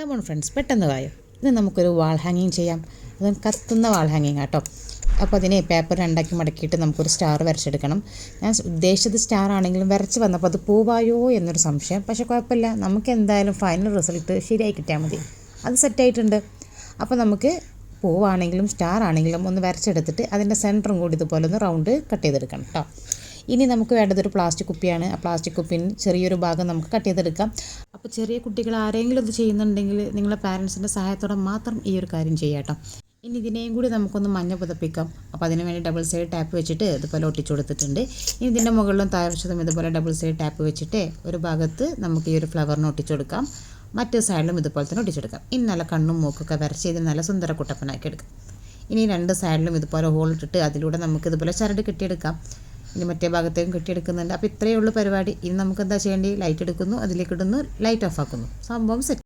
Come on friends, പെട്ടെന്ന് വായോ. ഇന്ന് നമുക്കൊരു വാൾ ഹാങ്ങിങ് ചെയ്യാം. അതും കത്തുന്ന വാൾ ഹാങ്ങിങ് കേട്ടോ. അപ്പോൾ അതിനെ പേപ്പർ രണ്ടാക്കി മടക്കിയിട്ട് നമുക്കൊരു സ്റ്റാർ വരച്ചെടുക്കണം. ഞാൻ ഉദ്ദേശിച്ചത് സ്റ്റാർ ആണെങ്കിലും വരച്ച് വന്നപ്പോൾ അത് പോവായോ എന്നൊരു സംശയം. പക്ഷേ കുഴപ്പമില്ല, നമുക്ക് എന്തായാലും ഫൈനൽ റിസൾട്ട് ശരിയായി കിട്ടിയാൽ മതി. അത് സെറ്റായിട്ടുണ്ട്. അപ്പോൾ നമുക്ക് പൂവാണെങ്കിലും സ്റ്റാർ ആണെങ്കിലും ഒന്ന് വരച്ചെടുത്തിട്ട് അതിൻ്റെ സെൻറ്ററും കൂടി ഇതുപോലെ ഒന്ന് റൗണ്ട് കട്ട് ചെയ്തെടുക്കണം കേട്ടോ. ഇനി നമുക്ക് വേണ്ടതൊരു പ്ലാസ്റ്റിക് കുപ്പിയാണ്. ആ പ്ലാസ്റ്റിക് കുപ്പിന് ചെറിയൊരു ഭാഗം നമുക്ക് കട്ട് ചെയ്തെടുക്കാം. അപ്പോൾ ചെറിയ കുട്ടികൾ ആരെങ്കിലും ഇത് ചെയ്യുന്നുണ്ടെങ്കിൽ നിങ്ങളുടെ പാരൻസിൻ്റെ സഹായത്തോടെ മാത്രം ഈ ഒരു കാര്യം ചെയ്യാം കേട്ടോ. ഇനി ഇതിനെയും കൂടി നമുക്കൊന്ന് മഞ്ഞ പുതപ്പിക്കാം. അപ്പോൾ അതിന് വേണ്ടി ഡബിൾ സൈഡ് ടാപ്പ് വെച്ചിട്ട് ഇതുപോലെ ഒട്ടിച്ചു കൊടുത്തിട്ടുണ്ട്. ഇനി ഇതിൻ്റെ മുകളിലും താഴ്വശത്തും ഇതുപോലെ ഡബിൾ സൈഡ് ടാപ്പ് വെച്ചിട്ട് ഒരു ഭാഗത്ത് നമുക്ക് ഈ ഒരു ഫ്ലവറിന് ഒട്ടിച്ചു കൊടുക്കാം. മറ്റേ സൈഡിലും ഇതുപോലെ തന്നെ ഒട്ടിച്ചെടുക്കാം. ഇനി നല്ല കണ്ണും മൂക്കൊക്കെ വരച്ച് ഇത് നല്ല സുന്ദര കുട്ടപ്പനാക്കി എടുക്കാം. ഇനി രണ്ട് സൈഡിലും ഇതുപോലെ ഹോൾ ഇട്ടിട്ട് അതിലൂടെ നമുക്ക് ഇതുപോലെ ചരട് കെട്ടിയെടുക്കാം. ഇനി മറ്റേ ഭാഗത്തേക്കും കെട്ടിയെടുക്കുന്നുണ്ട്. അപ്പോൾ ഇത്രയേ ഉള്ളൂ പരിപാടി. ഇനി നമുക്ക് എന്താ ചെയ്യേണ്ടത്? ലൈറ്റ് എടുക്കുന്നു, അതിലേക്ക് ഇടുന്നു, ലൈറ്റ് ഓഫ് ആക്കുന്നു, സംഭവം സെറ്റ്.